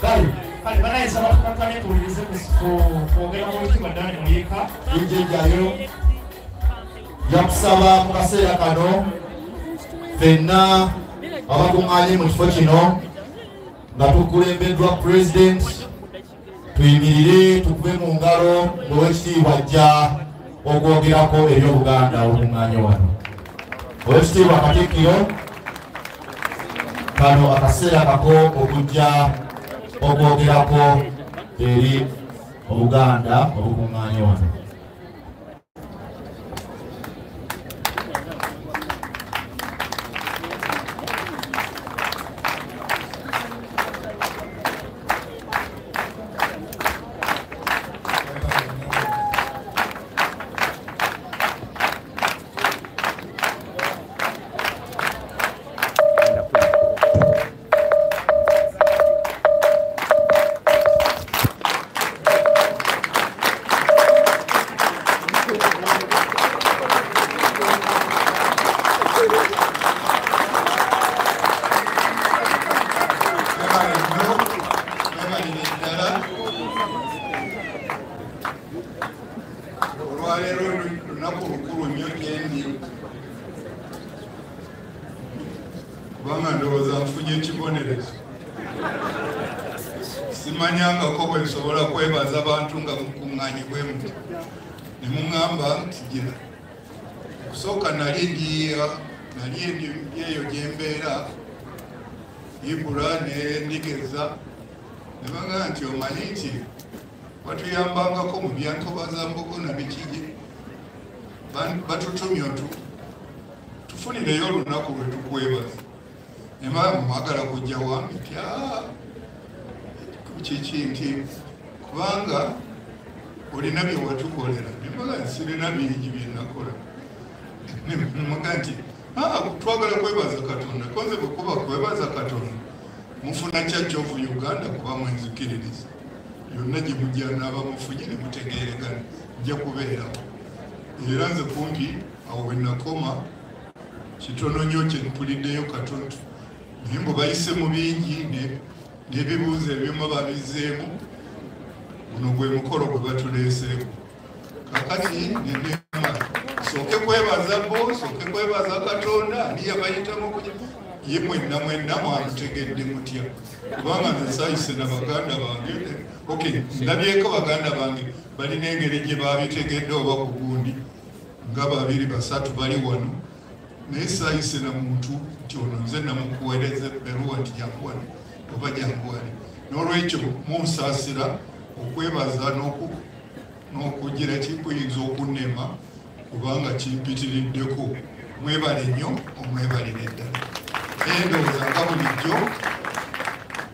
kale banayinza bakakane tuwulirize kwogera mu Owekitiibwa Dani Muliika ijjayo yakusaba mu kaseera kano ffenna abakuŋŋaanye mu kifo kino nga tukulembeddwa pulezidenti tuyimirire tukube mu ngalo ng'Owekitiibwa ajja okwogerako eri Obuganda obukuŋŋaanye wano. Owekitiibwa Katikkiro, kano akaseera kako okujja okwogerako eri Obuganda obukuŋŋaanye wano. Simanyangako bwe nsobola kwebaza abantu nga mukuŋŋaanye bwe muti ne muŋŋamba nti gira kusooka nali eyo gye mbeera ibula ne ndigeza ne bagamba nti omanyi nti batuyambangako mu byantobaza-mbogo na bikigi batutumye tufunireyo olunaku lwe tukwebaza ne mwagala kujja wange nti kiki nti kubanga olina bye watukolera nembaga nsirina bingi byenakola nemuga nti twagala kwebaza Katonda konze bwekuba kwebaza Katonda mufuna Church of Uganda kuba mwenzikiririza yonna gye mujja n'abamufunye ne mutegeeregana nja kubeerawo era nze kumpi awo bwe nakoma kitono nnyo kye mpuliddeyo Katonda naye mbu bayise mu bingi n'ebibuuzo ebyuma babizzeemu guno gwe mukolo gwe batuleeseeko kakati nenema sooke kwebaza sooke kwebaza Katonda ani yabayitamu okuja ye mwenna mwamutegedde mutya kubanga nze saayise na baganda bange ndabyeko baganda bange balina engeri gye babitegedde oba ku gundi nga 2-3 bali wano naye saayise na muntu nti ono nze namukuweereza ebberuwa nti janguwani oba janguwani n'olwekyo munsaasira okwebaza n'okugira kikuyinza okunnema kubanga kimpitiriddeko mwebale nnyo omwebalire ddala endowooza nga bulijjo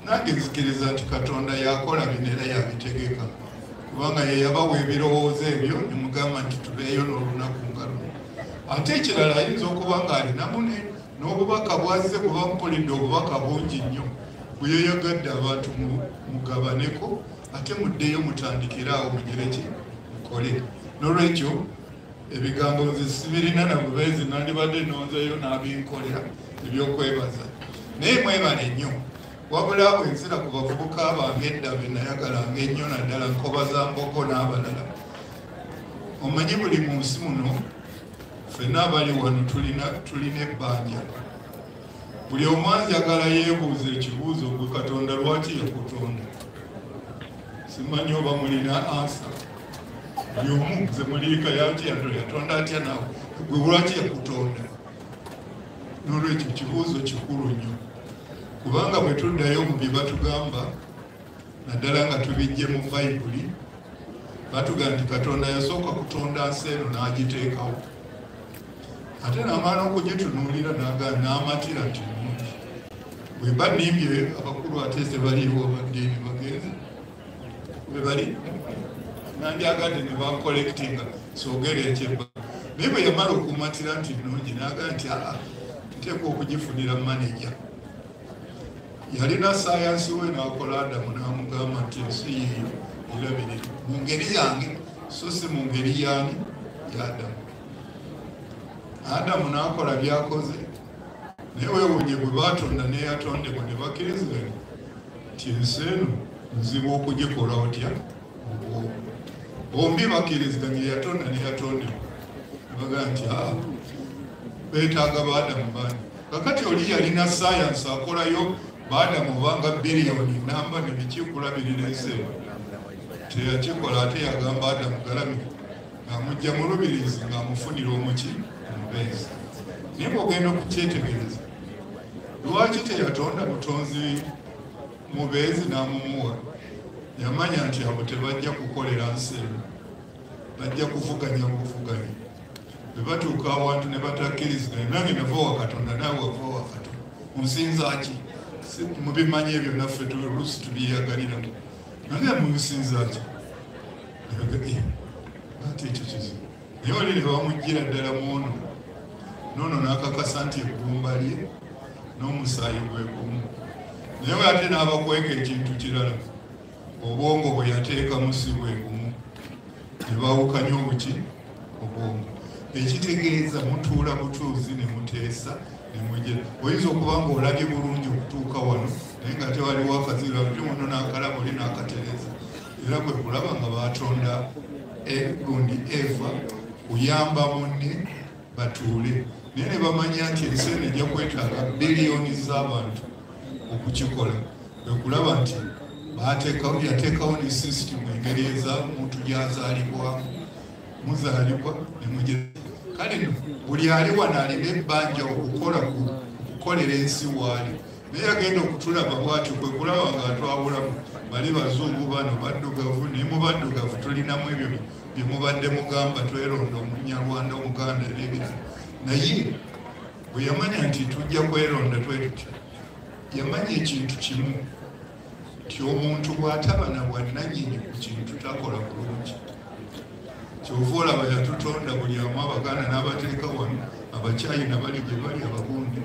nange nzikiriza nti Katonda yakola bino era yabitegeka kubanga ye yabawa ebirowoozo ebyo ne mugamba nti tubeeyo n'olunaku nga luno ate ekirala ayinza okuba nga alinamu n'obubaka bwazze kuba mpulidde obubaka bungi nnyo bwe yeyagadde abantu mugabaneko ate muddeyo mutandikire awo mugireki mukole n'olwekyo ebigambo nze sibirina na bubeezi nandibadde nonzeyo n'abinkolera ebyokwebaza naye mwebale nnyo wabula bwenzira ku bavubuka bange edda be nayagalanga ennyo naddala Nkobazambogo n'abalala omanyi buli mu nsi muno ffenna abali wano tulina ebbanja buli omu anjagala yeebuuza ekibuuzo gwe Katonda lwaki yakutonda simanyi oba mulina ansa buli omu nze Muliika yatonda atya nawe gwe lwaki yakutonda n'olwekyo kibuuzo kikulu nnyo kubanga bwe tuddayo mu bye batugamba naddala nga tubijje mu Bayibuli batugamba nti Katonda yasooka kutonda nsi eno n'agiteekawo ate n'amaana okugitunuulira n'amatira nti mulungi bwe banimbye abakulu ate tebaliiwo abaddeeni bagenzi bwe bali nandyagadde ne bankolekitinga soogera ekyebba naye bwe yamala okumatira nti nnungi n'agamba nti nteekwa okugifunira maneja yalina sayansi we n'akola Adamu n'amugamba nti ensi yeeyo erabirira mu ngeri yange so si mu ngeri yaani ya Adamu n'akola byakoze naye weewuunye bwe baatonda n'eyatondebwa ne bakkirizibwa nti ensi eno nzibu okugikola otya obwongo. Bombi bakkiriziganya yatonda ne yatondebwa. Baga nti beetaaga baadamu baani. Kakati oli yalina sayansi akolayo baadamu obanga biliyoni namba nebikikulabirira ensi eno. Teyakikola ate yagamba adamu galamire ng'amugya mu lubirizi ng'amufunira omuki omubeezi. Naye bw'ogenda okukyetegereza lwaki teyatonda mutonzi mubeezi n'amumuwa? Yamanya nti abo tebajja kukolera nsi eno, bajja kuvuganya buvuganya. Bwe batuuka awantu ne batakkiriziganya, nange nava wa Katonda naawe wava wa Katonda, munsinzaaki? Mubimanyi ebyo naffe oluusi tubyeyagaliramu. Nange munsinzaaki? Ate ekyo kizibu. Naye oli ne bamuggira ddala muono noono n'akakasa nti eggumba lye n'omusaayi gwe gumu. Naye ate n'abakweka ekintu kirala, obwongo bwe yateekamu si bwe gumu, ne bawukanya obuki obwongo. Ekitegeeza mutuula butuuzi ne muteesa ne mujja. Oyinza okuba ng'olabye bulungi okutuuka wano naye nga tewaliwo akazibu ate muno n'akalaba oli n'akatereza. Era kwe kulaba nga batonda gundi Eva kuyamba munne batuule. Naye ne bamanya nti ensi eno ejja kwetaaga biliyoni z'abantu okukikola. Kwe kulaba nti yateekawo ne sisitimu engeri ez'omuntu gy'azaalibwamu. Muzaalibwa ne mujja. Kale buli ali wano alina ebbanja okukolera ensi waali. Naye agenda okutulaba bw'atyo kwe kulaba ng'atwabulamu bali bazungu bano baddugavu, naye mu baddugavu tulinamu ebyo bye mubadde mugamba tweronda Omunyarwanda, Omuganda n'ebirala. Naye bwe yamanya nti tujja kweronda twetutya, yamanya ekintu kimu nti omuntu bw'ataba na bwannannyini ku kintu takola bulungi. Kyova olaba yatutonda buli amu, Abaganda n'abateeka wano, Abakyayina bali gye bali, Abagundi.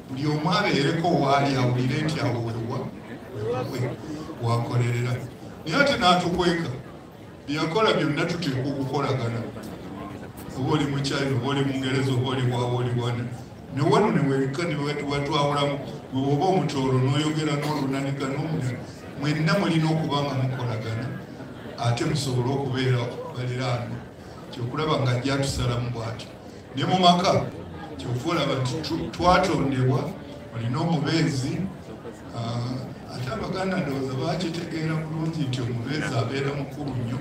Buli omu abeereko waali awulire nti awo wakolerera. Naye ate n'atukweka byeyakola byonna tuteekwa okukolagana. Oba oli Mukyayina, oba oli Mungereza, oba oli bwawa, oli bwana. Ne wano ne weka ne watwawulamu, oba omutoolo n'oyogera n'olunanika n'omulala, mwenna mulina okuba nga mukolagana ate musobole okubeera baliraanwa. Kyokulaba nga ajja tusalamu bw'atyo. Ne mu maka kyova olaba nti twatondebwa, olina omubeezi. Ate Abaganda ndowooza bakitegeera bulungi nti omubeezi abeera mukulu nnyo,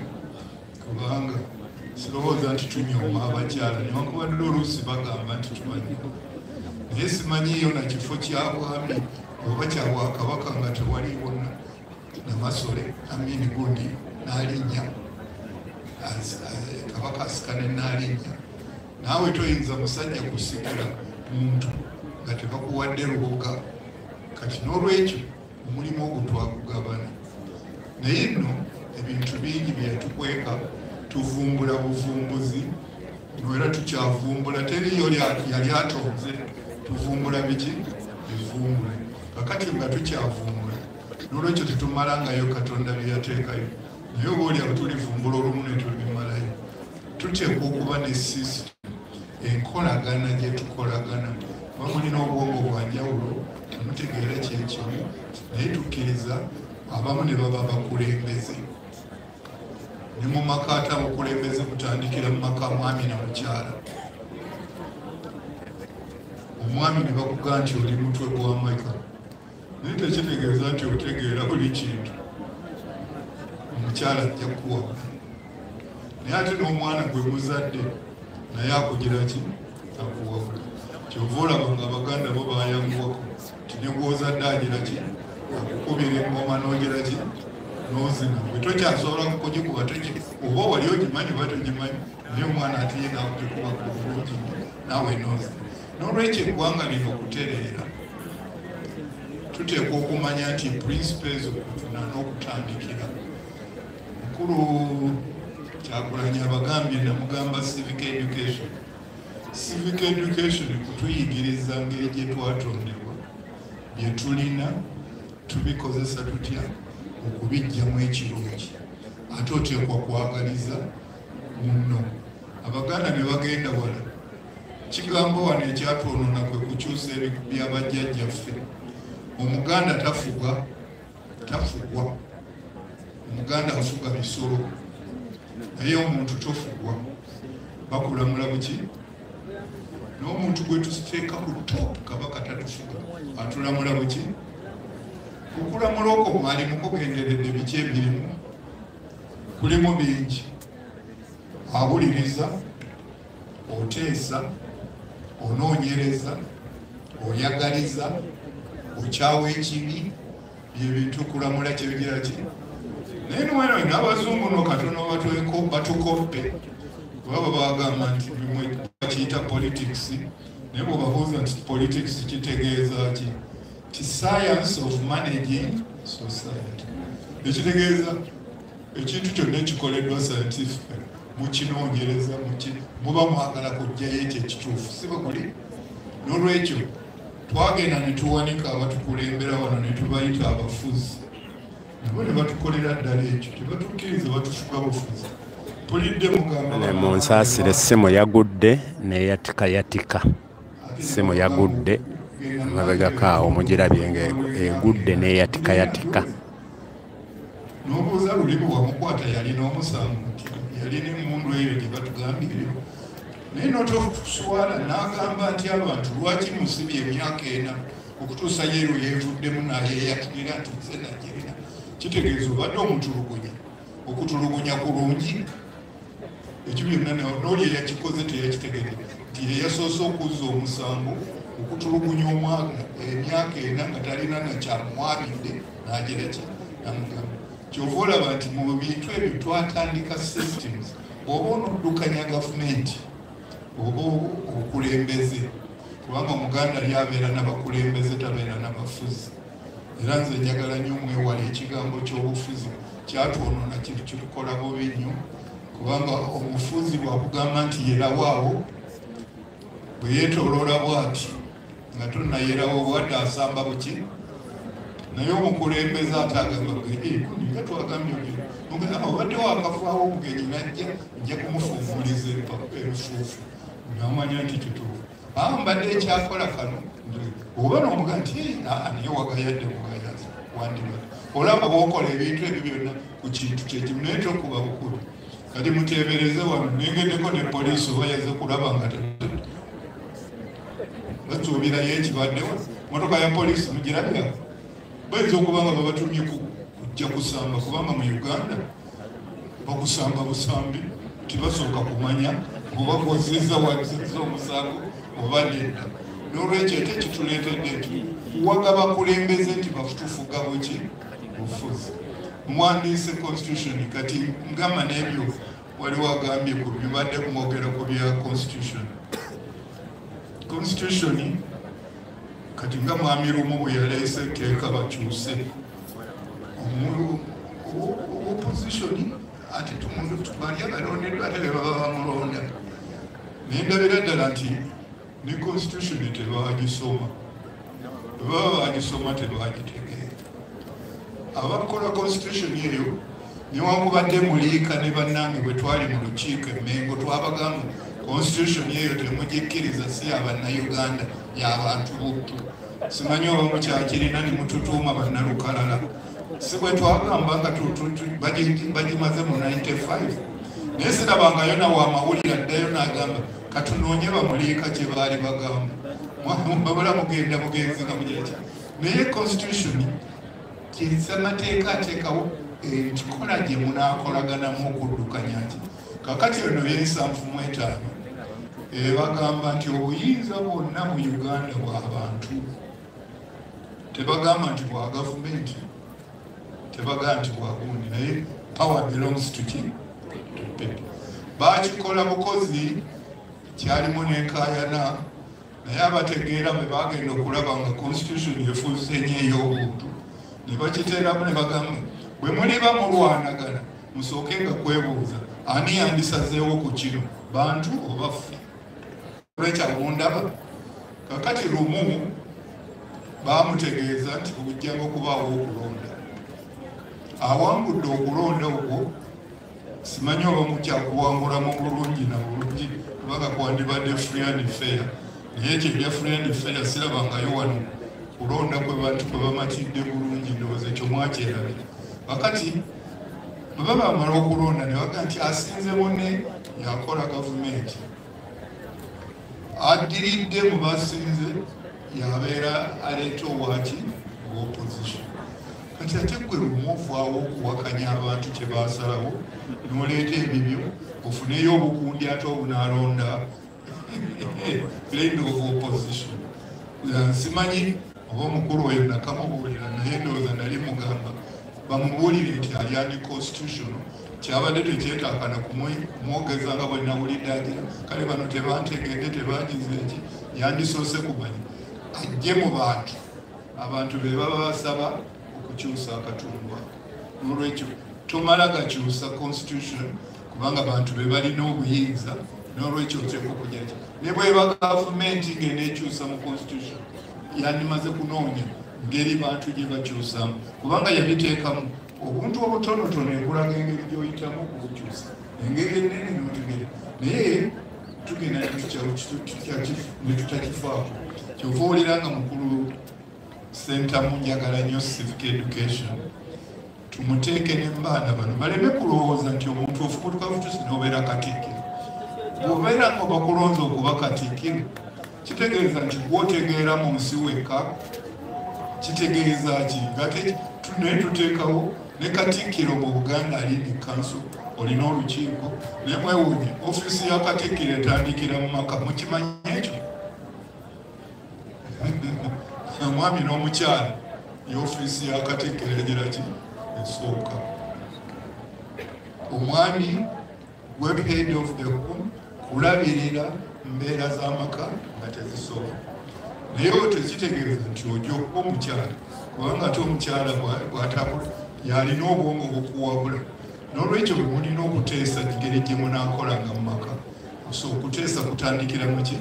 kubanga sirowooza nti tunyooma abakyala newankubadde oluusi bagamba nti tumanyi. Naye simanyiyo na kifo kya bwami oba kya bwakabaka nga tewaliwo Namasole amini gundi n'alinnya, kabaka asikane n'alinnya. Naawe toyinza musajja kusikira muntu nga tebakuwadde lubuga. Kati n'olwekyo omulimu ogwo twagugabana. Naye nno ebintu bingi bye yatukweka, tuvumbula buvumbuzi, era tukyavumbula. Teriyo yali atonze, tuvumbula biki bivumbule. Kakati nga tukyavumbula, n'olwekyo tetumalangayo Katonda bye yateekayo. Naye oba olyawo tulivumbula olumu ne tubimalayo. Tuteekwa okuba ne sisitimu enkolagana gye tukolagana. Bamulina obwongo bwa njawulo, temutegeera kyekimu, naye tukkiriza abamu ne baba bakulembeze. Ne mu maka ate obukulembeze butandikira mu maka mwami na mukyala. Omwami ne bakugamba nti oli mutwe gwa maka, naye tekitegeeza nti otegeera buli kintu. Omukyala ajja kukuwabula. Naye ate n'omwana gwe muzadde naye akugira ki? Akuwabula. Kyova olaba nga Abaganda bo bayanguwako nti ne gw'ozadde agira ki? Akukubira engoma n'ogira ki? N'ozina. Bwe tokyasobola kugikuba oba wali ogimanyi oba togimanyi, naye omwana ate ye naakugikuba ku bulungi naawe n'ozina. N'olwekyo eggwanga lino okutereera, tuteekwa okumanya nti principles okufuna n'okutandikira. Mukulu Kyagulanyi abagambye namugamba civic education. Civic education kutuyigiriza ngeri gye twatondebwa, bye tulina, tubikozesa tutya okubijjamu ekirungi. Ate oteekwa kwagaliza munno. Abaganda ne bagenda wala, kigambo wano ekyatwonona kwe kukyusa byabajjajjaffe. Omuganda tafuga tafugwa. Omuganda afuga bisolo naye omuntu tofugwa. Bakulamula buki? N'omuntu gwe tusiteeka ku top kabaka tatufuga atulamula buki? Okulamula okwo mwalimu kugenderedde biki emirimu? Kulimu bingi. Awuliriza, oteesa, onoonyereza, oyagaliza, okyawa ekibi, byebintu kulamula kyebigira ki? Naye nweno n'abazungu no katono batukoppe baba bagamba nti bimwe bakiyita politics, naye bwebabuuza nti politics kitegeeza ki? Ti science of managing society. Ekitegeeza ekintu kyonna ekikoleddwa scientific mukinoonyereza muba mwagala kujjayo ekyo ekituufu, si bwe guli? N'olwekyo twagenda ne tuwanika abatukulembera wano ne tubayita abafuzi, nabo ne batukolera ddala ekyo, tebatukkiriza batufuga bufuzi. Pulidde mugamba mu nsaasire essimu yagudde neyatika essimu yagudde mabegako awo mugirabye ng'egudde neyatika. N'obuuza luli bwe wamukwata yalina omusango nti yalina emmundu eyo gye batugambire, naye notosuwala n'agamba nti abantu lwaki musibye emyaka 4 okutuusa yeero yeevuddemu nayeeyakirira nti nze nagirina. Kitegeeza obadde omutulugunya, okutulugunya kulungi. Ekyo byonna n'oli eyakikoze teyakitegeere nti yeyasoose okuzza omusango okutulugunya omwaka emyaka 4 nga talina nakyamwabidde n'agira ki namugamba. Kyova olaba nti mu bintu ebyo twatandika systems oba onoddukanya gavumenti oba okulembeze, kubanga Omuganda lyabeera n'abakulembeze tabeera n'abafuzi. Era nze njagala nnyo mwewala ekigambo ky'obufuzi kyatwonona kitukola bubi nnyo, kubanga omufuzi bwakugamba nti yerawaawo bwe yeetooloola bw'ati nga tonnayerawo bwadde asamba buki. Naye omukulembeze ate agamba nga twagambye obadde wakavaawo omugenyi najja nja kumufuumuliza erufuufu namanya nti kituufu. Mbadde ekyakola kano oba n'omuga nti naye wagayadde mugayazi wandibadde olaba bwokola ebintu ebyo byonna ku kintu kyekimu, naye tokuba bukulu. Kati muteebereze wano nengeddeko ne poliisi oba yaze kulaba nga basuubirayo ekibaddewo. Motoka ya poliisi mugirabya bayinza okuba nga babatumye kujja kusamba, kubanga mu Uganda bakusamba busambi tibasooka kumanya oba gwozizza wazizza omusango oba nedda. N'olwekyo ate kituleetedde nti waga bakulembeze nti bafutufuga buki bufuzi. Muwandiise constitution kati ngamba n'ebyo waliwo agambye ku bibadde kumwogera ku bya constitution. Constitution kati nga mwami Lumu bwe yaleese etteeka bakyuse opposition ati tumundu tubalya balondeddwa ate bebaba bamulonda. Naye ndabira ddala nti ne constitution tebagisoma, bebaba bagisoma tebagitegeera. Abakola constitution eyo newankubadde Muliika ne bannange bwe twali mu lukiiko e Mengo twabagamba constitution eyo temugikkiriza si Abannayuganda y'abantu buttu. Simanyi oba mukyakirina ne mututuuma bannalukalala. Si bwe twagamba nga bagimaze mu 95. Naye sirabangayo nawe amawulire addayo n'agamba katunoonye Bamuliika kye baali bagamba. Babula mugenda mugenzi nga mugira ki. Naye constitution kirisa amateeka ateekawo ekikola gye munaakolaganamu okuddukanya ki. Kakati eno y'ensanvu-mu-etaano bagamba nti obuyinza bwonna mu Uganda bw'abantu. Tebagamba nti bwa gavumenti, tebagamba nti bwa gundi, naye power belongs to people. Bakikola bukozi kyalimu n'enkaayana, naye abategeera bwe bagenda okulaba nga constitution efuuse nnyo ey'obuntu ne bakiteeramu ne bagamba bwe muliba mulwanagana musookenga kwebuuza ani yandisazeewo ku kino, bantu oba ffe. Olwekyabundaba kakati Lumu bamutegeeza nti kujjanga okubaawo okulonda. Awangudde okulonda okwo simanyi oba mukyakuwangulamu bulungi na bulungi kubanga kwandibadde free and fair, naye ekyo ebya free and fair sirabangayo wano kulonda kwe bantu kwe bamatidde bulungi ndowooza ekyo mwakyerabira wakati bwe baba bamala okulonda ne baga nti asinze munne yakola gavumenti addiridde mu basinze yabeera aleeta owaki opposition kati ate gwe lumuvaawo okuwakanya abantu kye basalawo noleeta ebibyo ofuneyo obukundi ate obunaalonda land of opposition nsimanyi oba omukulu oyo nakamubuulira naye ndowooza nali mugamba bamubuulire nti ali ani constitution kyabadde tekyetaaga na kumwogeza nga bwe nawulidde agira kale bano tebantegedde tebanyiza eki yandisoose kumanya ajje mu bantu abantu be baba basaba okukyusa akatundu n'olwekyo tomala gakyusa constitution kubanga abantu be balina obuyinza n'olwekyo oteeka okugyaki ne bweba gavumenti ng'eneekyusa mu constitution yandimaze kunoonya ngeri bantu gye bakyusamu kubanga yabiteekamu obuntu obutonotono ekulaga engeri gy'oyitamu okubukyusa engeri ennene n'otegera naye tugenda netutakifaako kyova owulira nga mukulu sentamu njagala nnyo civic education tumuteeke n'embaana bano baleme kulowooza nti omuntu ofubutuka butusi n'obeera katikkiro bw'obeera nga bakulonza okuba katikkiro kitegeeza nti gwotegeera mu nsi wekka kitegeeza ki ngate naye tuteekawo ne katikkiro mu Buganda alini kanso olina olukiiko naye mwewuunye ofiisi ya katikkiro etandikira mu maka mukimanyi ekyo omwami n'omukyala y'ofiisi ya katikkiro egira ki esooka omwami web head of the home kulabirira mbeera z'amaka nga tezisobola naye tekitegeeza nti ojja okuba omukyala kubanga ate omukyala bw'atabula yalina obwongo bukuwabula n'olwekyo bwe mulina okuteesa engeri gye munaakolanga mu maka so okuteesa kutandikira muki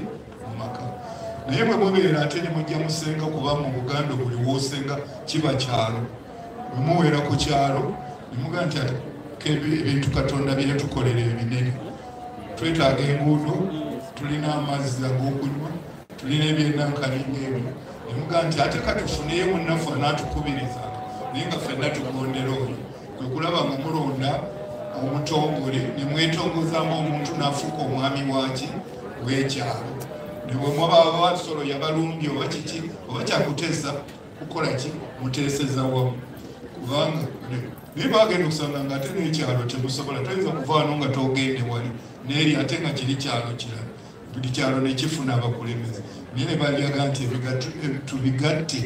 mu maka naye bwe mubeera ate ne mujja musenga kuba mu Buganda buli woosenga kiba kyalo bwe muweera ku kyalo ne mugaa nti ebintu Katonda bye yatukolera ebinene twetaaga enguudo tulina amazzi ag'okunywa tulina ebyennankani ng'ebyo ne mugaa nti ate katufuneyo munnaffe anaatukubiriza naye nga ffenna tugondera oyo kwe kulaba nga mulonda omutongole ne mwetongozaamu omuntu n'afuuka omwami waki w'ekyalo ne bwe mwaba basolo yabalumbye oba kiki oba kyakuteesa kukola ki muteeseza wamu kubanga naye bagenda okusanga nga ate n'ekyalo temusobola toyinza kuvaano nga togende wali n'eri ate nga kiri kyalo kirala buli kyalo ne kifuna abakulembeze naye ne balyaga nti tubigatte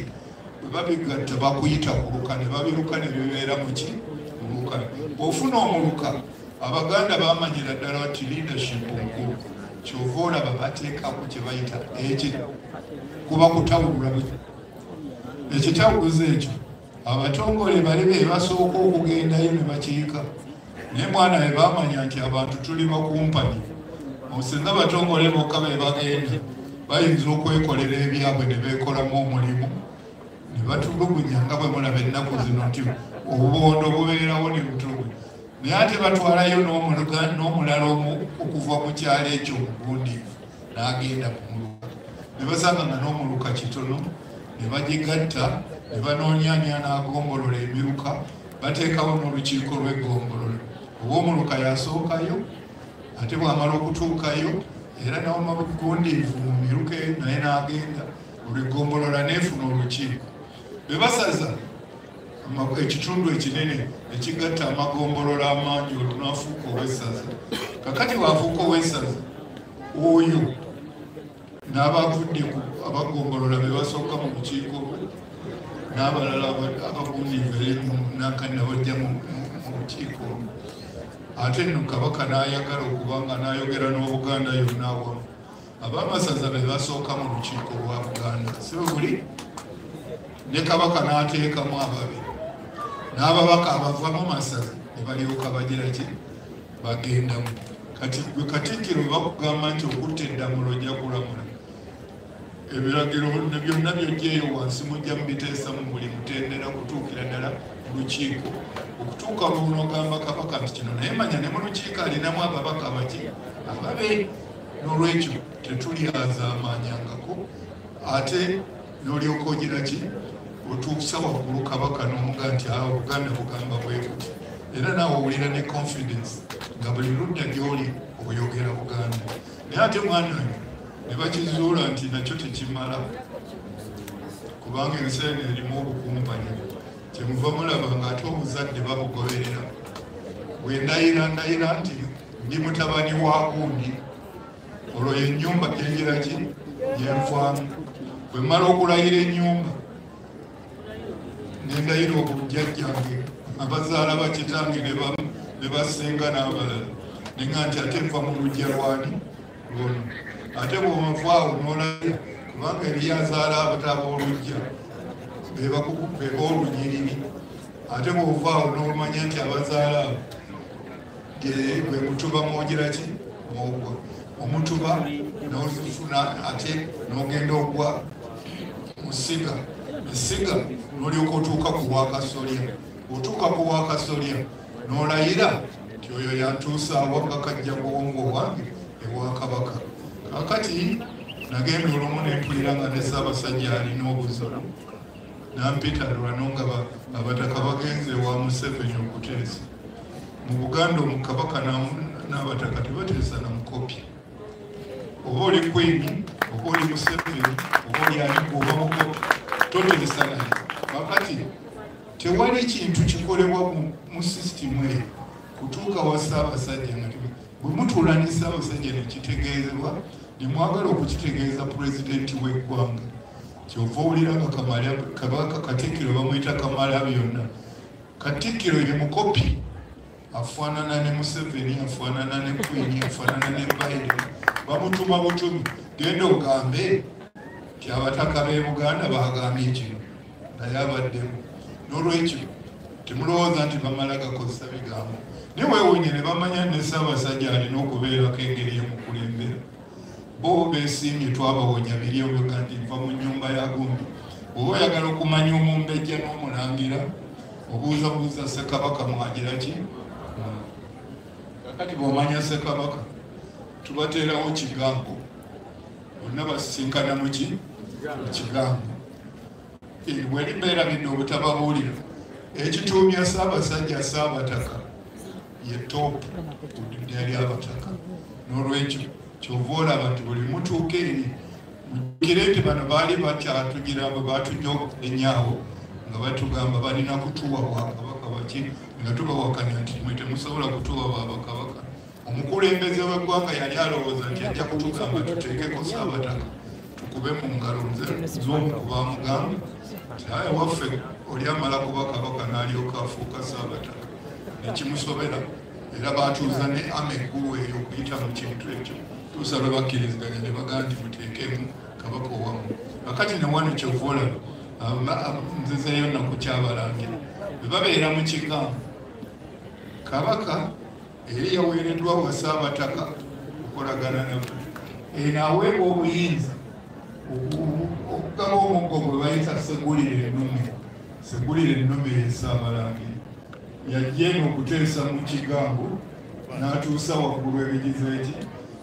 bwe babigatta bakuyita kuluka ne babiruka ne bibeera muki muluka bw'ofuna omuluka Abaganda bamanyira ddala nti leadership nkulu kyova olaba bateekaku kye bayita eki kuba kutawulula ekitawuluzo ekyo abatongole bali be basooka okugendayo ne bakiika naye mwana we bamanya nti abantu tuli bakumpani osinga abatongole bokka be bagenda bayinza okwekolera ebyabwe ne beekolamu omulimu ne batulugunya nga bwe mulaba ennaku zino nti obubondo bubeerawo ne butulugunya naye ate batwalayo n'omulala okuva mu kyalo ekyo omugundiivu n'agenda ku muluka ne basanga nga n'omuluka kitono ne bagigatta ne banoonyanya n'agombolola emiruka bateekawo n'olukiiko lw'egombolola oba omuluka yasookayo ate bw'amala okutuukayo era nawoma bugundiivu mu miruka naye n'agenda olwegombolola neefuna olukiiko be basaza ekitundu ekinene ekigatta amagombolola amangi olunaafuuka ow'essaza kakati waafuuka ow'essaza oyo n'abavudde ku abagombolola be basooka mu lukiiko n'abalala abagundiivu nankani nabajja mu lukiiko ate nno kabaka n'ayagala okubanga n'ayogera n'Obuganda yonna awamu abamasaza be basooka mu lukiiko lwa Buganda si bwe buli ne kabaka n'ateekamu ababiri n'ababaka abava mu masaza ne balyoka bagira ki bagendamu kati gwe Katikkiro bakugamba nti okutta eddamulo ojja kulamula ebiragiro ne byonna byojjeeyo wansi mujja mubiteesa mu buli mutendera kutuukira ddala mu lukiiko okutuuka luno ogamba kabaka nti kino naye manya ne mu lukiiko alinamu ababaka baki ababe n'olwekyo tetulyazaamanyangako ate n'olyoka ogira ki otuusa waggulu kabaka n'omuga nti Buganda bugamba bwe buti, era naawe owulira ne confidence nga buli ludda gy'oli oyogera Buganda. Naye ate mwana we ne bakizuula nti nakyo tekimala, kubanga enseene erimu obukumpanya. Kyemuva mulaba ng'ate obuzadde babugoberera. Bwe ndayira nti ndi mutabani wa gundi, olwo ennyumba gyengera ki yenvaamu. Bwe mmala okulayira ennyumba nendayira obujjajjange abazaala bakitange ne basenga n'abalala, nenga nti ate nva mu lujja lwani luno. Ate bw'omuvaawo n'olayira, kubanga eriyo azaala abataba olujja beba olunyiriri. Ate bw'ovaawo n'omanya nti abazaala abo gwe mutuba mwogera ki mwogwa omutuba n'ozifuna, ate n'ogenda ogwa musiga esiga n'olyoka otuuka ku wakasolya. Otuuka ku wakasolya n'olayira nti oyo yantuusa awaka kajja bwongo wange ewa kabaka. Kakati nagenda olumu nempulira nga ne Ssaabasajja alina obuzibu, nampita lwano nga abataka bagenze wa Museveni okuteesa. Mu Buganda omukabaka n'abataka tebateesa na mukopi. Oba oli Queen, oba oli Museveni, oba oli Aliko, oba mukopi, toteesa naye. Kakati tewali kintu kikolebwa mu sisitimu eyo kutuuka wa Ssaabasajja nga bwe mutuula ne Ssaabasajja nekitegeezebwa, ne mwagala okukitegeeza pulezidenti w'eggwanga. Kyova owulira nga kabaka Katikkiro bamuyita Kamalabyonna. Katikkiro ye mukopi, afaanana ne Museveni, afaanana ne Queen, afaanana ne Biden. Bamutuma butumi, genda ogambe nti abataka b'e Buganda bagambye kino, naye abaddemu. N'olwekyo temulowooza nti bamala gakozesa bigambo. Naye weewuunye bamanya ne Ssaabasajja alina okubeerako engeri y'omukulembera. Bo besiimye twabawonya biri oyoga nti nva mu nnyumba ya Gumbi. Oba oyagala okumanya omumbejja n'omulangira, obuuzabuuza Ssekabaka mwagira ki? Kakati bw'omanya Ssekabaka tubateerawo kigambo, bonna basisinkana mu kigambo. Bwe libeera bino obutababuulira, ekituumya Ssaabasajja Ssaabataka ye toopu eri abataka. N'olwekyo kyova olaba nti buli mutuuka eri mujjukire nti bano baali bakyatugira bwe batujja ennyaawo nga batugamba balina kutuwa bwakabaka baki, nga tubawakanya nti mwe temusobola kutuwa bwabakabaka. Omukulembeze w'eggwanga yali alowooza nti ajja kutugamba tuteekeko Ssaabataka tukube mu ngalo z'omukuba mugamba nti aye waffe oli amala kuba kabaka n'alyoka afuuka Ssaabataka. Nekimusobera era batuuza ne ama eggulu eyo okuyita mu kintu ekyo. Tuusa lwe bakkiriziganya ne bagamba nti muteekemu kabaka owamu. Kakati ne wano kyova olaba nzizeeyo naku kyabalangira bwe babeera mu kigambo, kabaka eri yaweereddwa wa Ssaabataka okukolagana nabo. Eno aweebwa obuyinza okugaba omuggo gwe bayita segulire ennume. Segulire ennume ye Ssaabalangira yajja eno okuteesa mu kigambo n'atuusa waggulu ebigizo eki.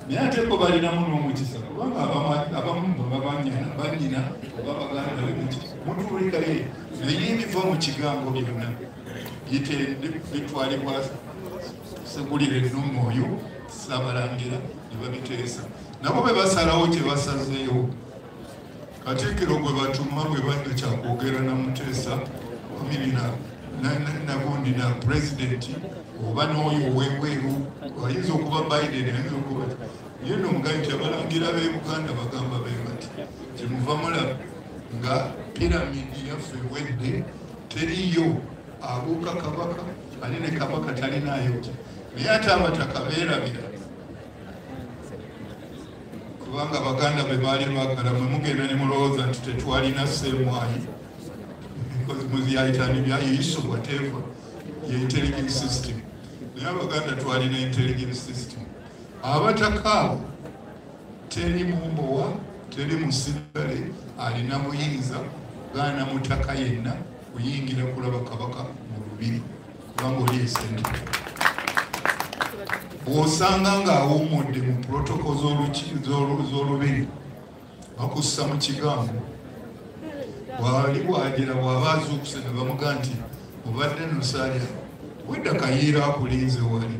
Naye ate bo balinamu n'omukisa, kubanga abamu banyina oba Baganda mutuulikaye naye ebiva mu kigambo byonna bitwalibwa segulire ennume oyo Ssaabalangira ne babiteesa. Nabo be basalawo kye basazeewo. Katikkiro gwe batuma bwe bajja kyakwogera na Muteesa Omirina nagundi na pulezidenti oba n'oyo ow'ebweru, ayinza okuba Biden, ayinza okuba ye n'omugabi nti abalangira b'e Buganda bagamba be bati kyemuva mulaba nga piramidi yaffe ewedde teriyo abuuka kabaka ali ne kabaka talinaayo ki. Naye ate abataka beerabira kubanga Abaganda be baali baagala mwe mugenda ne mulowooza nti tetwalina sseemwayi muziyayitani byayiso whatever ye intelligence system. Naye Abaganda twalina intelligence system. Abataka abo teri mumbowa, teri musigale alina muyinza gaana mutaka yenna kuyingira kulaba kabaka mu lubiri kubanga oli esente. Bw'osanga ng'awummudde mu protocol z'olubiri bakussa mu kigambo wali bwagera bw'aba azuukuse ne bamugamba nti obadde nosalya wedda kayiira akulinze wali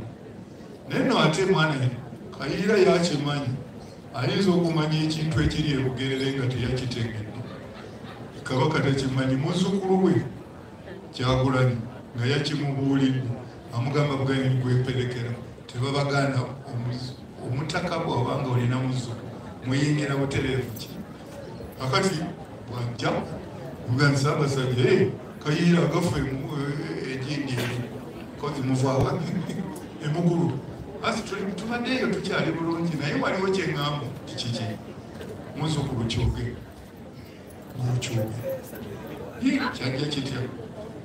naye no ate mwana kayiira yakimanyi ayinza okumanya ekintu ekiri ebugerere nga teyakitegedde kabaka tekimanyi muzzukulu we Kyagulanyi nga yakimubuulidde amugamba bugani gweperekera tebabagana omutaka bw'obanga olina muzzukulu muyingira butereevu ki akati bwajja mugani Ssaabasajja kayiira agafa ejindi kozi muvaawa emugulu asi tubaddeeyo tukyali bulungi naye waliwo kyeŋŋamba kiki muzzukulu kyoge mukyoge kyajja kitya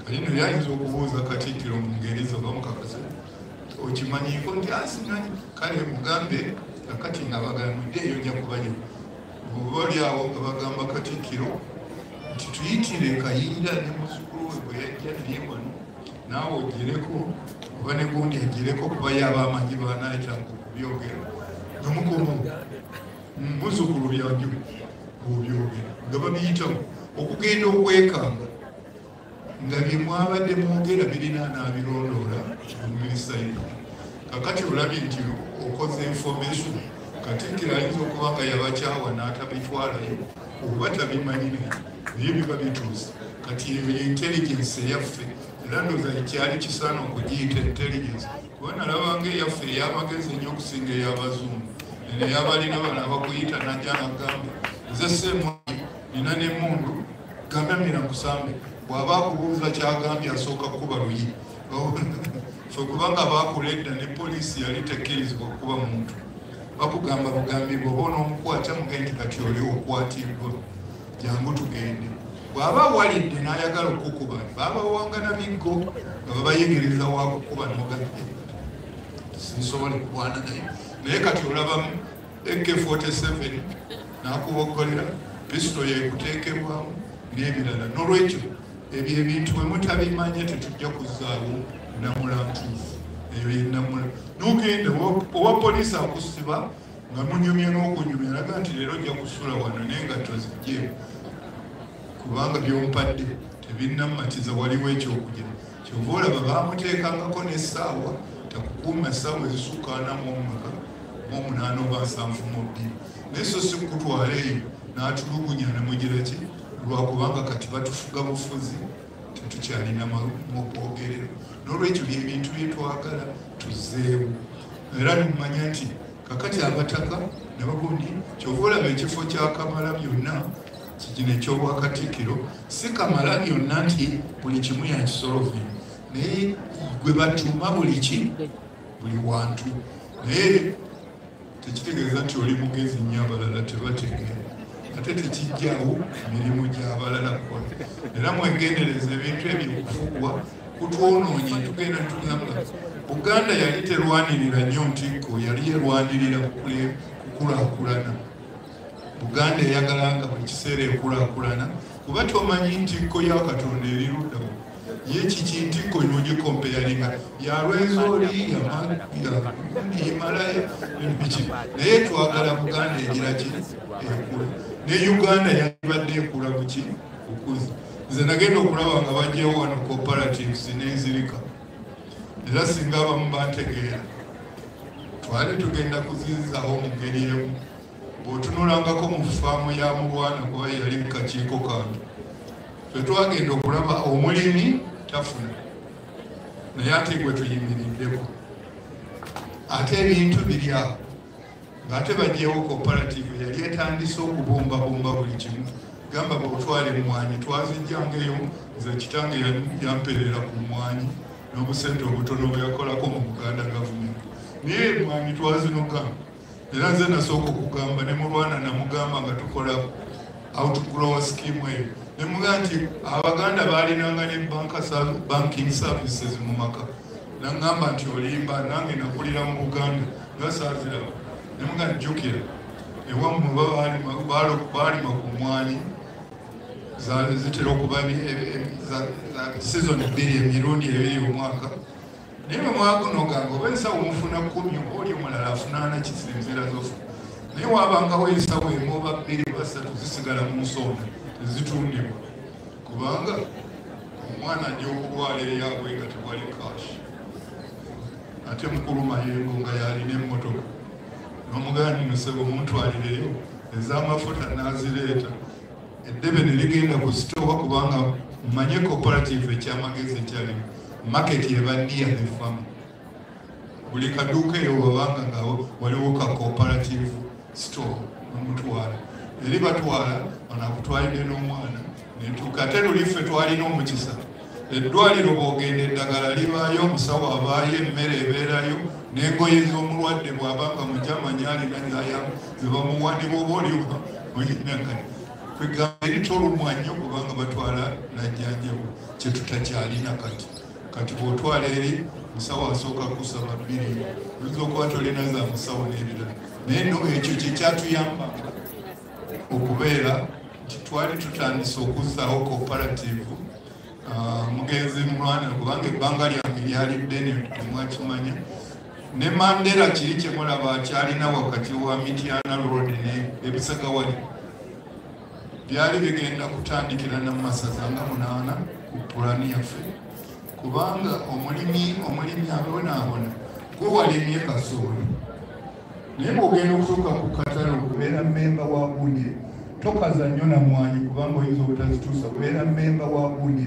kalino yayinza okubuuza Katikkiro mu ngeri zo bamukakasa okimanyiko nti asimanyi kale mugambe akati nga bagambiddeeyo nja kubayo oba olyawo nga bagamba Katikkiro nti tuyitire kayiira ne muzzukulu we bwe yajja naye wano naawe ogireko oba ne gundi agireko kuba yaba amanyi banaayitanga okubyogera nomukomo muzzukulu byanju obyogera nga babiyitamu okugenda okwekanga nga bye mwabadde mwogera birina n'abirondoola muminisayiro kakati olabye nti okoze information Katikkiro ayinza okuba nga yabakyawa n'atabitwalayo oba tabimanyi naye biba bituuse kati eyo intelligence eyaffe era ndooza ekyali kisaana okugiyita intelligence kuba nalabanga eyaffe ey'amagezi ennyo okusinga ey'abazungu eno eyabalina bano abakuyita najja nagamba nze semwanyi nina n'emmundu gambamira nkusambe bw'aba akubuuza kyagambye asooka kuba luyi fe kubanga bakuledda ne poliisi yali tekkirizibwa okuba muntu bakugamba bugambibwa oba onoomukwata mugendi kati oli okwatiddwa jangu tugende bw'aba walidde n'ayagala okukuba babawangana biggo nga babayegereza wakukuba nogambe sinsobole kulwana naye kati olabamu AK-47 n'akubogolera pisito yekuteekebwamu n'ebirala n'olwekyo ebyo ebintu bwe mutabimanye tetujja kuzaawo namulantuufu eyo yenamula nogenda owa poliisi akusiba nga munyumya n'okunyumya naga nti leero ojja kusula wano naye nga tozijjeemu kubanga byompadde tebinnamatiza waliwo ekyokujja kyova olaba bamuteekangako n'essaawa takukuuma essaawa ezisukka 40 8 oba 72 naye so si kutwala eyo n'atulugunya nemugira ki lwakubanga kati batufuga bufuzi tetukyalina mukwogerera n'olwekyo byebintu byetwagala tuzeewo era nimumanya nti kakati abataka nabagundi kyova olaba ekifo kya Kamala byonna kigino ekyobwa Katikkiro si Kamala byonna nti buli kimu yakisolovi naye gwe batuma buli ki buli wantu naye tekitegeeza nti oli mugezi nnyo abalala tebategeera ate tekijjawo emirimu gy'abalala kukola era mwegendereza ebintu ebyo kufugwa kutwonoonye tugenda tugamba Buganda yali terwanirira nnyo ntikko yali yerwanirira kukulaakulana Buganda eyagalanga buli kiseera ekulaakulana kuba tomanyi ntikko ya Katonda eri luddawo ye kiki ntikko nogikompeyalinga yalwezooli yamalayo biki naye twagala Buganda egiraki ekula ne Uganda yabadde ekula buki okuza nze nagenda okulaba nga bajjawo wano cooperatives n'enzirika era singa abamu bantegeera twali tugenda kuzizaho mu ngeri emu bw'otunulangako mu faamu ya Mulwana kuba yali mu kakiiko kantu fe twagenda okulaba omulimi tafuna naye ate gwe tuyimiriddeko ate ebintu biri awo ng'ate bajjeewo cooperative yali etandise okubombabomba buli kimu gamba bw'otwala emmwanyi twazijjangaeyo nze kitange yamperera ku mmwanyi n'obusente obutono bwe yakolako mu Buganda gavumenti naye emmwanyi twazinoga era nze nasooka okugamba ne Mulwana namugamba nga tukola outgrower scheme eyo nemugamba nti Abaganda baalinanga ne banking services mu maka nagamba nti olimba nange nakulira mu Buganda gasaazirako nemugamba jjukira ewammwe baalima ku mmwanyi zitera okuba season 2 emirundi 2 omwaka naye omwaka guno gange oba ensawo mufuna 10 oba oli omulala afunaana kisinziira zofu naye wabangawo ensawo emu oba 2 oba 3 zisigala mu nsonda tezitundibwa kubanga omwana ajja okulwala eyabwe nga tewali kashi ate mukulu mayengo nga yalina emmotoka n'omuganda musebo muntwalireyo ez'amafuta n'azireeta eddebe ne ligenda ku sitowa kubanga mmanye cooperative ekyamagezi ekyalimu maketi ebaniya efamu buli kaduuka eyo babanga nga waliwo ka cooperative store nomutwala eri batwala banakutwalire n'omwana netuuka ate lulife twalina omukisa eddwaliro bwogenda eddagala libaayo omusawo abaayo emmere ebeerayo n'engoye z'omulwadde bw'abanga mujamanya alina zayamu zebamuwandibwa oba oliwa oyinakati kwegamba eritolumwa nnyo kubanga batwala najjanjabo kyetutakyalina kati bw'otwala eri musawo asooka kusaba bbiri oyinza okuba tolina za musawo n'ebirala naye no ekyo kyekyatuyambanga okubeera twali tutandise okuzzaawo cooperative mugenzi mwana kubanga ebbanga lyange lyali ddene temwakimanya ne Mandela kiri kyemulaba akyalina wakati wa Mityana Road ne ebisagawali byali bigenda kutandikira namasaza nga 8 ku pulani yaffe kubanga omulimi abonaabona gwe walimye kasooli naye bw'ogenda okutuuka ku katale okubeera mmemba wa Buli tokaza nnyo namwanyi kubanga oyinza obutazituusa kubeera mmemba wa Buli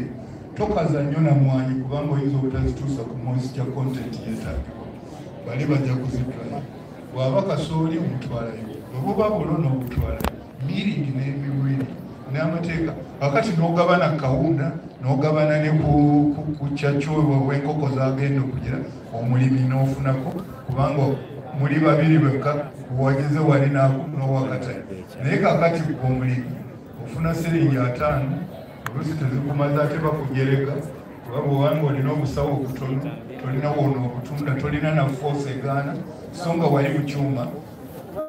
tokaza nnyo namwanyi kubanga oyinza obutazituusa ku moisture content yeetaagibwa bali bajja kuzitwala bw'aba kasooli omutwalayo bwebuba bulo n'obutwalayo miringi n'emiwiri n'amateeka wakati n'ogabana kawunda n'ogabana ne ku kyacyowa bw'enkoko zagenda okugira omulimi n'ofunako kubanga muli babiri bekka wageze wali n'owakatale naye kakati omulimi ofuna siringi 5 oluusi tezikumaza ate bakujereka kuba bwobanga olina obusawo obutono tolina wona okutunda tolina na force egaana so nga wali mu kyuma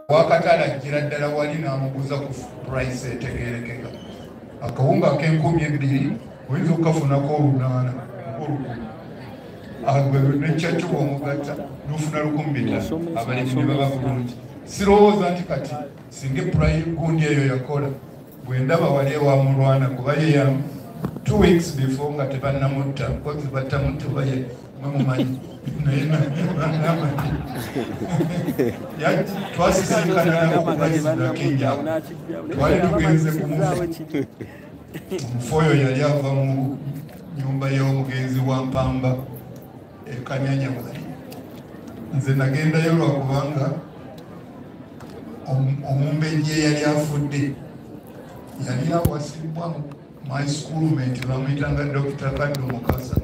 wakatale ajjira ddala wali n'amuguza ku price etegerekeka akawunga k'2,000 oyinza okukafunako 8 nekyakyuba omugatta nofuna 1,500 abalimi ne baba bulungi sirowooza nti kati singa gundi eyo yakola bwendaba wali ewamulwana kuba yeyamu 2 weeks before nga tebannamutta kozi battamutta baye mwemumanyi twasisinkanakubaizinakenjaku twali tugenze omufu oyo yali ava mu nyumba y'omugenzi wa Mpamba ekanyanya wali nze nagendayo lwakubanga omumbejje yali afudde yali awasibwa my schoolmate bamuyitanga Dr. Kaddo Mukasa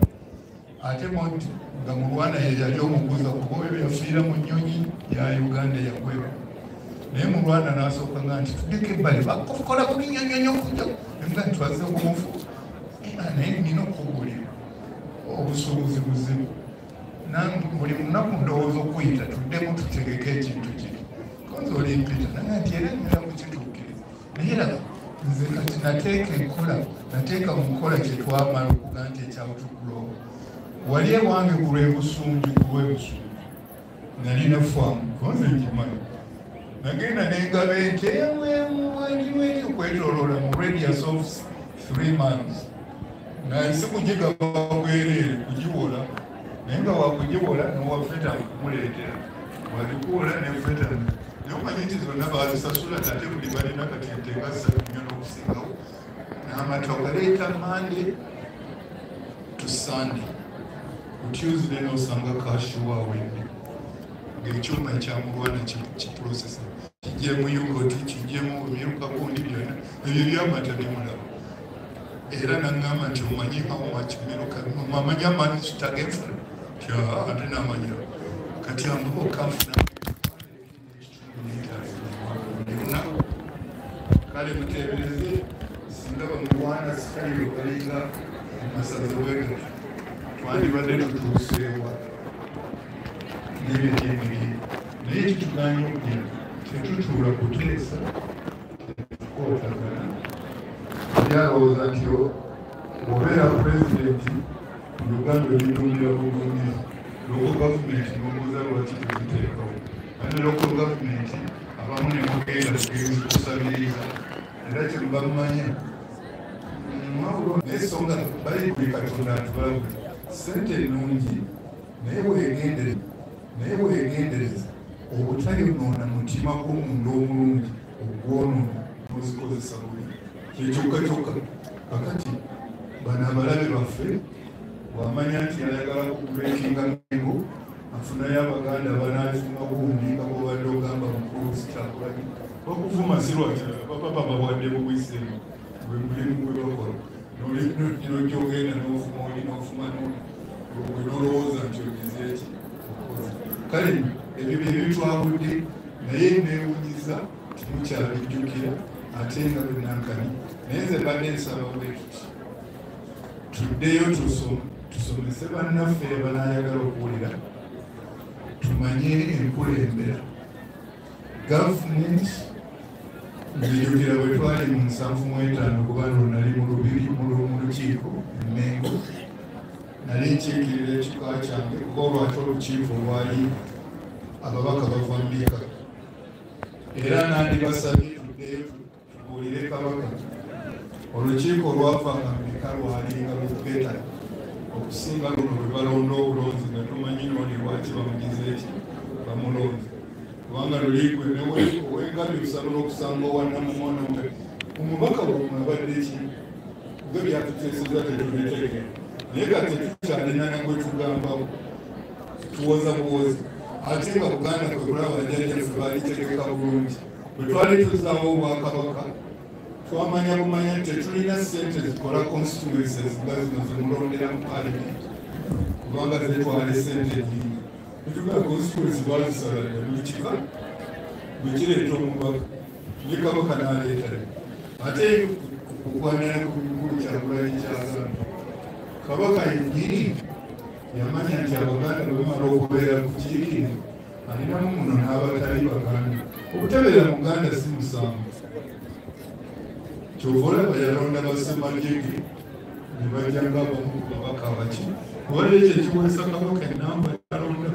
ate monti nga mulwana ye yali omuguza kuba oyo yafiira mu nnyonyi ya Uganda yakweba naye mulwana n'asooka nga nti tuddeko ebbali bakola ku binyonyonyo okujja nga ntwaze kumufu naye nina okugulira obusuubuzi buzibu buli munaku ndowooza okuyita tuddemu tutegeke ekintu kiri konza olimpita naye nti era nyina kukituukiriza naye raba nze kati nateeka mu nkola kyetwamala okuga nti ekyawutukulooba wali ewange ku lw'ebusunju nalina faamu konze nkimanyi nagenda n'engaba ente eyawemuwanjiweri okwetoloola mu radius of 3 months nga sikugigaba bwereere kugiwola naye nga wakugiwola nowafeta kumuleetera wazikuwola nefeta nomanyi nti zonna bazisasula ate buli balina kati enteeka 3 nnyo n'okusingawo n'amatoka leeta Monday to Sunday ku Tuesday n'osanga kashiwawende ng'ekyuma ekyamulwana kiprocessa kijjemu yogoti kijjemu ebiruka gundi byonna ebyo byamata bimulaba era naŋŋamba nti omanyi how much miruka amanya mani kitagefuna ate namanya kati amuba okanfuna olunaku kale muteebereze singa bamulwana sikaliro balinga amasaza wega twandibadde tutuuseewa n'ebyemirimu naye kituganya okugira tetutuula kuteesa tukootagana byalowooza nti obeera pulezidenti Uganda ebitundira bulungi local government n'omuza lwaki tuziteekawo ate local government abamu ne mugenda tugenzi kusabiriza era kyebamanya mwawulo n'ensonga bali buli Katonda atulabu ssente ennungi naye weegendereza obutayonoona mutima gw'omuntu omulungi ogwonoona n'ozikozesa buli kyekyokka kakati bano abalabe baffe wamanya nti ayagala kuburekinga mengo afunayo Abaganda banaatuma kuwundiika bwobadde ogamba mukulu sikyakulabi okuvuma sirwakyala bapapa babwadde bubwiseemu bwe mulimu gwe bakola nogyogenda n'ofuma oli n'ofuma gwe nolowooza nti ogeze eki okoza kale ebyo byebitwabudde naye neewunyiza timukyabijjukira ate nga benankani naye nze badde nsaba bwe tuti tuddeyo tusomese bannaffe banaayagala okuwulira tumanye enkulembera gavumenti nzijukira bwe twali mu 7-5 kubanga nali mu lukiiko Mengo nali nkiikirira ekika kyange kuba olwaki olukiiko lwali ababaka bava Muliika era nandibasabye tuddeyo tubuulire Kabaka olukiiko lwavanga Muliika lwalinga lupeta okusinga luno lwe balonda obulonzi nga tumanyi noli lwaki bamugize eki bamulonzi kubanga luliikwe owengabi lusobola okusanga owannamumona omubaka bwemwabadde ki bwe byatuteeseza tetubitegere naye nga tetukyalina nagwe tugambawo tuwoza buwozi ate nga Buganda kwe kulaba bajjajjaffe baalitegeka bulungi bwe twali tuzaawo obwakabaka twamanya bumanya nti tetulina ssente zikola constituencies nga zino zimulondera mu parliament kubanga zetwala ssente nyingi netugala constituency bazisaladde lukika bwe kireeta omubaka ne Kabaka n'aleetale ate okwanira ku bikulu kyakulanyi kyagamba Kabaka yennyini yamanya nti Abaganda bamala okubeera ku kiikiro alinamu muno n'abatali Baganda obutebeera Muganda si musango kyovola bayalonda basemajege ne bajja ng'abamu ku babaka abaki kubadde ekyo ekikozesa Kabaka enamba yalonda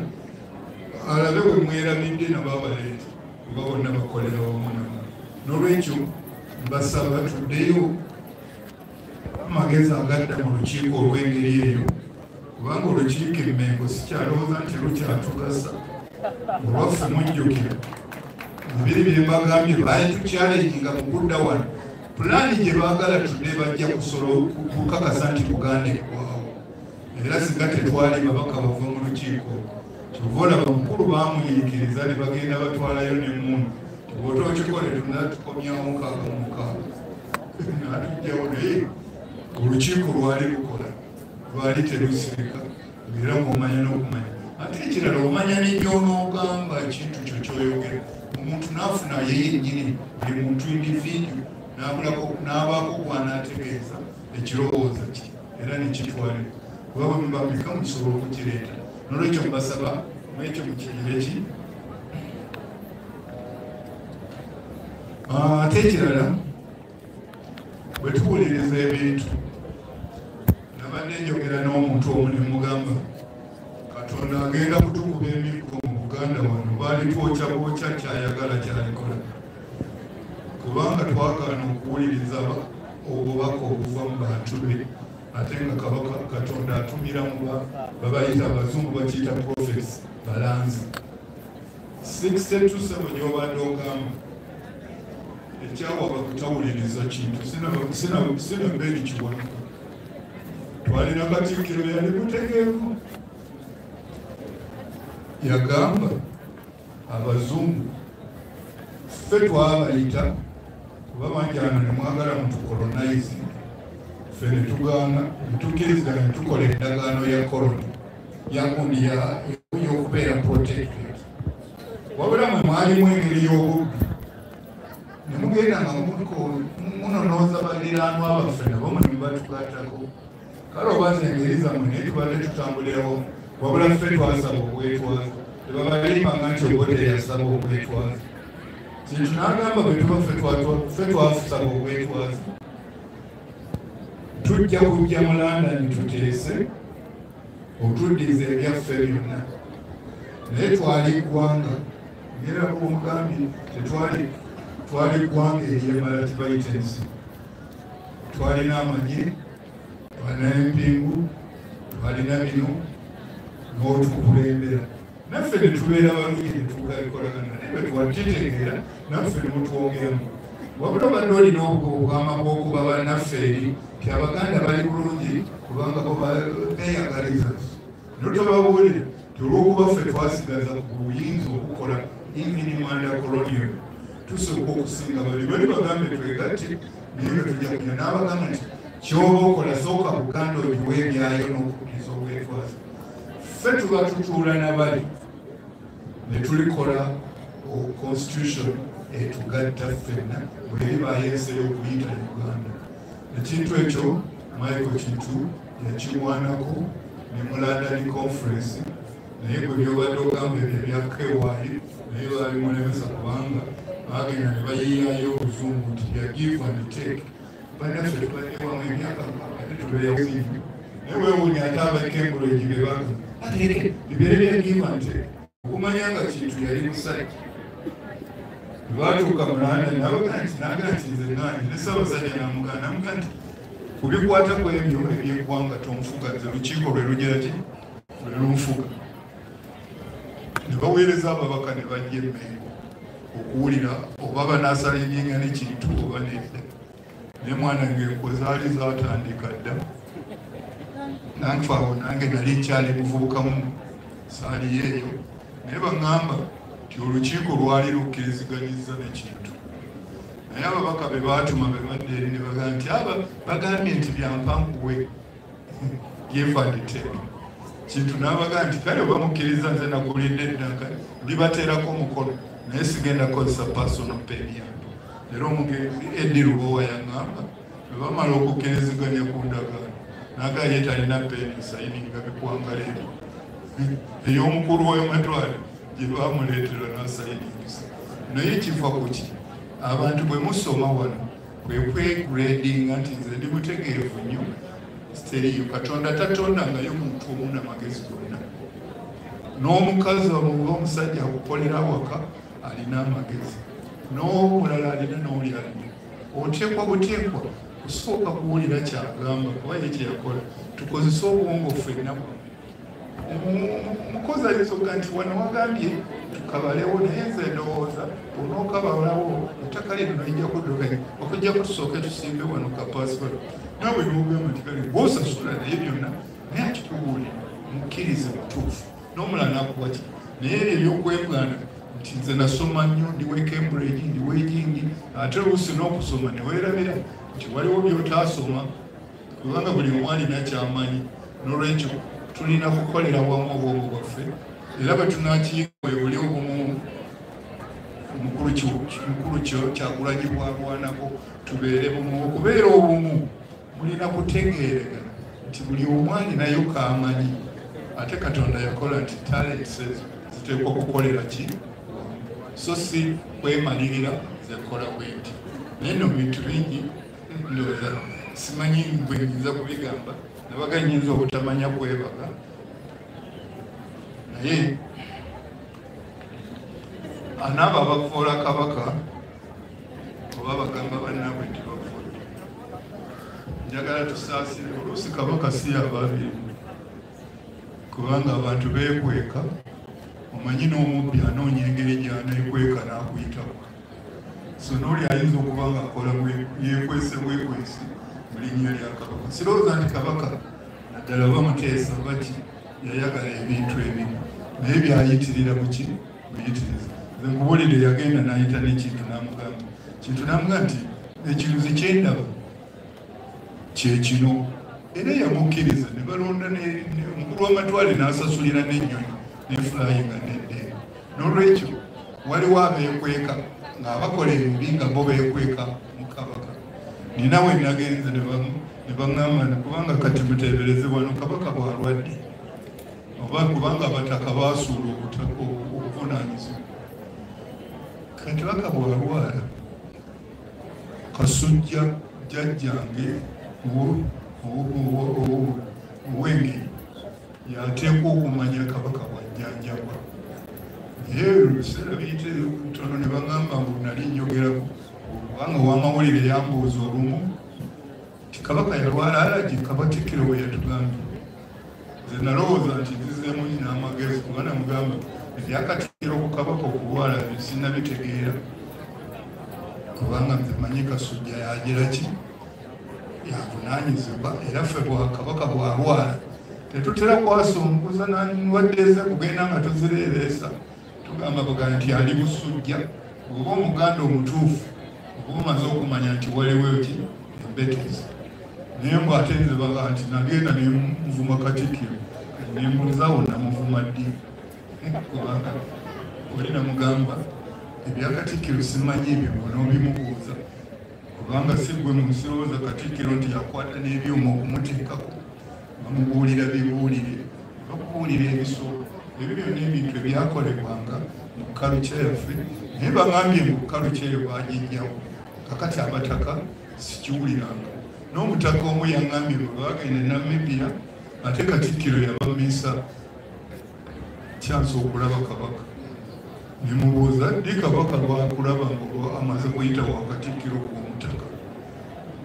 alabe bwe mweramidde nababaleeta kuba bonna bakolera wamu namu n'olwekyo mbasaba tuddeyo amagezi agadda mu lukiiko olw'engeri eyo kubanga olukiiko Mengo sikyalowooza nti lukyatugasa olwaffe mujjukira ebiri bye mbagambye baali tukyalenginga mu kudda wano pulaani gye baagala tudde bajja kukakasa nti Buganda ekwawo era singa tetwali babaka bava mu lukiiko kyova bamukulu baamuyiikiriza ne bagenda batwalayo n'emmundu bw'otookikole tunatukomyawo 6 n'atugjawo naye olukiiko lwali lukola lwali telusirika era ng'omanya n'okumanya ate ekirala omanya n'ebyonoogamba ekintu kyo kyoyogera omuntu n'afuna ye yennyini buli muntu individu n'abaako gwanaategeeza ekirowooza ki era nekitwalira kuba bwe mubamika musobola okukireeta n'olwekyo mbasaba mwekyo mukiyire ki ate ekirala bwe tuwuliriza ebintu nabadde njogera n'omuntu omu ne mugamba Katonda agenda kutukuba emikko mu Buganda wano baali twokya kyayagala kyalikola kubanga twagaana okuwuliriza obubaka obuva mu bantu be ate nga Kabaka Katonda atumira mu babayita abazungu bakiyita prophets balanzi 627 gyobadde ogamba ekyawa bakutawuliriza kintu sina mbeeri kiwanuka twalina Katikkiro yali mutegeevu yagamba abazungu ffe twabayita kuba banjana ne mwagala mutukolonaizi ffe ne tugaana netukkiriza ne tukola endagaano ya koloni yagundi y'okubeera protected wabula mwe mwalimu engeri y'obubbi ne mugenda nga munonooza baliraanwa baffe nabo mwe batukwatako kale obaza engeri zammwe naye tubadde tutambulirawo wabula ffe twasaba obwetwaze tebabalimanga nti obote yasaba obwetwaze kintu n'agamba bwe tuba ffe twasaba obwetwaze tujja kujja mu London tuteese otuddiza ebyaffe byonna naye twali ggwanga ngera omugambye twali ggwanga eryemala tibayitensi twalina amagye, twalina empingu, twalina bino n'otukulembera. Naffe ne tubeera balungi ne tugabikolagana naye bwe twakitegeera naffe ne mutwogeramu. Wabula badde olina obugamba bw'okuba bannaffe eri ti Abaganda bali bulungi kubanga beeyagaliza. Notobabuulire ti olw'okuba ffe twasigaza ku buyinza okukola invinimanda koloniyo tusooka okusinga bali bali bagambe twegatte naye nga tujja kunya n'abagamba nti kyoba okola sooka Buganda ogiwa ebyayo n'okukkiriza obwetwaza. Ffe tuba tutuula nabali ne tulikola constitution etugatta ffenna bweri bayeeseyo okuyita Uganda. Ekintu ekyo Michael Kintu yakimwanako ne mu London conference naye bwe byobadde ogamba ebyo ebyakewaali naye babimulemesa kubanga bagenda ne bayiyayo obuzungu nti ya give and take. Bannaffe tubanewamu emyaka ate tubeeyasingi naye weewuunya ate abakembuleegi be baga ate bibeere bya give and take. Okumanya nga Kintu yali musajja batuuka mu London naga nti nze nange ne Ssaabasajja namugaa nti kubikwata ku ebyo ebyeggwanga tonfuga nze lukiiko lwe lugira ki lwe lunfuga. Ne baweereza ababaka ne bajja Emmengo okuwulira oba banaasala enyenga ne Kintu oba nedda. Naye mwana ng'enko zaali zaatandika dda nange awo nange nali nkyali muvubukamu saaliyo eyo naye baŋŋamba nti olukiiko lwali lukkiriziganyizza ne Kintu. Naye ababaka be baatuma be badde eri ne bagamba nti bagambye nti byampanguwe gyefanditeke. Kintu n'abagamba nti kale bamukkiriza nze nagulidde eddaka ndibateerako omukono naye sigenda kukozesa personal pen yange. Era omugenzi Eddi Lubowa yaŋŋamba bwe bamala okukkiriziganya ku ndagaano n'agaa ye talina peeni sayininga bikwangala ebyo ey'omukulu w'amatwale gye bamuleetera n'asayiningisa. Naye kiva ku ki? Abantu bwe musoma wano kwe kwegradinga nti nze ndi mutegeevu nnyo steriyo. Katonda tatondangayo muntu omu n'amagezi gonna. N'omukazi omuba omusajja akukolera awaka alina amagezi, n'omulala alina n'oli alina. Oteekwa buteekwa kusooka kuwulira kyagamba kuba ye kyeyakola. Tukozese obwongo ffenna. Omukozi alisoga nti wano wagambye tukabalewo naye nze ndowooza onookabalawo ettaka lino lijja kudduka okujja kutusooke tusimbe wano ka pasipoti. Naawe n'ogamba nti kale gw'osasula naye byonna naye akikubuulira mukkirize mutuufu. N'omulala n'akuwa ki naye ebyo ebyokwegana nti nze nasoma nnyo ndiwe Cambridge ndiwe Gingi ate oluusi n'okusoma ne weerabira nti waliwo by'otaasoma kubanga buli omu alina kyamanyi. N'olwekyo tulina kukolera wamu obwongo bwaffe era bwe tunakiyinga buli obumu omukulu Kyagulanyi bwalwanako tubeere bumu. Okubeera obumu mulina kutegeeragana nti buli omu alinayo kaamanyi ate Katonda yakola nti talents ziteekwa kukolera ki so si kwemalirira zekola bwenti. Naye no bintu bingi ndowooza simanyi bwe nyinza kubigamba nabaga nyinza obutamanya kwebaga naye anaaba abakufoola kabaka oba bagamba bannaabwe nti bafudde. Njagala tusaasire oluusi kabaka si ababirimu kubanga abantu beekweka. Omanyi n'omubbi anoonya engeri gy'aneekweka n'akuyitako. So n'oli ayinza okuba nga akola yeekwese bwekwesi mu linnya lya kabaka. Sirowooza nti kabaka naddala bamuteesa baki yayagala ebintu ebimu naye byayitirira mu ki buyitiriza. Nze nkubuulire yagenda n'ayita n'Ekintu n'amugamba Kintu n'amugamba nti ekiruzi kyendaba kyekino era yamukkiriza ne balonda omukulu w'amatwale n'asasulira n'ennyonyi n'efulaayinga n'eddeega. N'olwekyo waliwo abeekweka ng'abakola ebibi nga bo beekweka mu kabaka. Nina we nagenze ne baŋŋamba kubanga kati muteebereze wano kabaka bw'alwadde oba kubanga abataka baasuula obuvunaanyizibwa. Kati baka bw'alwala Kasujja jjajjange ow'engeri yateekwa okumanya kabaka bw'ajjanjabwa. Naye ebiseera biyite tono ne baŋŋamba mbu nali njogerako kubanga ow'amawulire yambuuza olumu kabaka yalwala alagi Katikkiro bwe yatugambye nze nalowooza nti nzizeemu nyina amagezi kuba namugamba ebya Katikkiro ku kabaka okulwala sinnabitegeera kubanga nze manyi Kasujja yagira ki yavunaanyizibwa era ffe kabaka bwalwala tetutera kwasumbuza nwaddeeze kugenda nga tuzireereesa tugamba Buganda nti ali busujja oba Omuganda omutuufu oba omaze okumanya nti waliwo ki embetezi naye mbw ate nze baga nti nagenda nemuvuma Katikkiro nembuuza wonna muvuma ddi kubanga oli namugamba ebya Katikkiro simanyi ebyo n'obimubuuza kubanga si gwe musirowooza Katikkiro nti yakwata n'ebyuma okumuteekako bamubuulira bibuulire bakubuulira ebisolo ebyo byonna ebintu ebyakolebwanga mu kaluca yaffe naye bagambye mu kaluca eyo bagijjawo kakati abataka sikiwuliranga n'omutaka omu yangambye bwe bagenda e Namibia ate Katikkiro yabamiisa kyansi okulaba kabaka nemubuuza ddi kabaka lwakulaba nga amaze kuyita wa Katikkiro gw'omutaka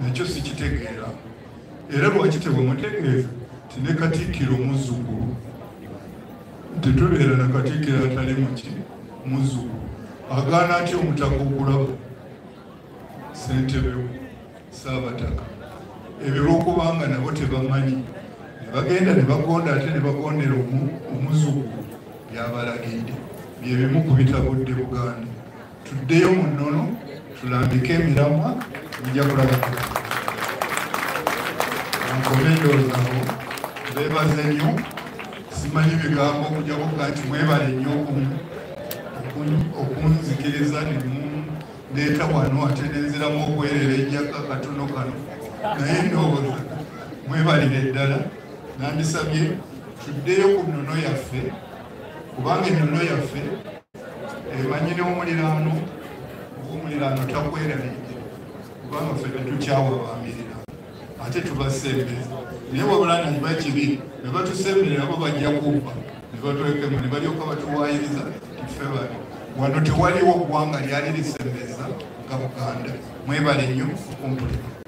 nakyo sikitegeera era lwaki tebwemutegeeza ti ne Katikkiro muzzukulu tetubeera na Katikkiro atali muki muzzukulu agaana atya omutaka okulaba ssentebe Ssaabataka ebyo lwokubanga nabo tebamanyi ne bagenda ne bagonda ate ne bagondera omuzzukulu byabalagidde byebimu ku bitabudde Buganda tuddeyo mu nnono tulambike emiramwa bijja kulaba ankomendoozaabo beebaze nnyo simanyi bigambo okujja kuga nti mwebale nnyo okunzikiriza neeta wano ate nenziramu okwerera ejjaka katono kano naye ndowooza mwebalire ddala nandisabye tuddeyo ku nnono yaffe kubanga ennono yaffe emanyi n'omuliraano omuliraano takwerabidde kubanga ffe tetukyawa bamirira ate tubasembeza naye wabula nali bakibi ne batusemberera bo bajja kubba ne batwekemu ne balyoka batuwaayiriza tiffe bali wano tewaliwo ggwanga lyali lisembeza nga Buganda mwebale nnyo okumpulira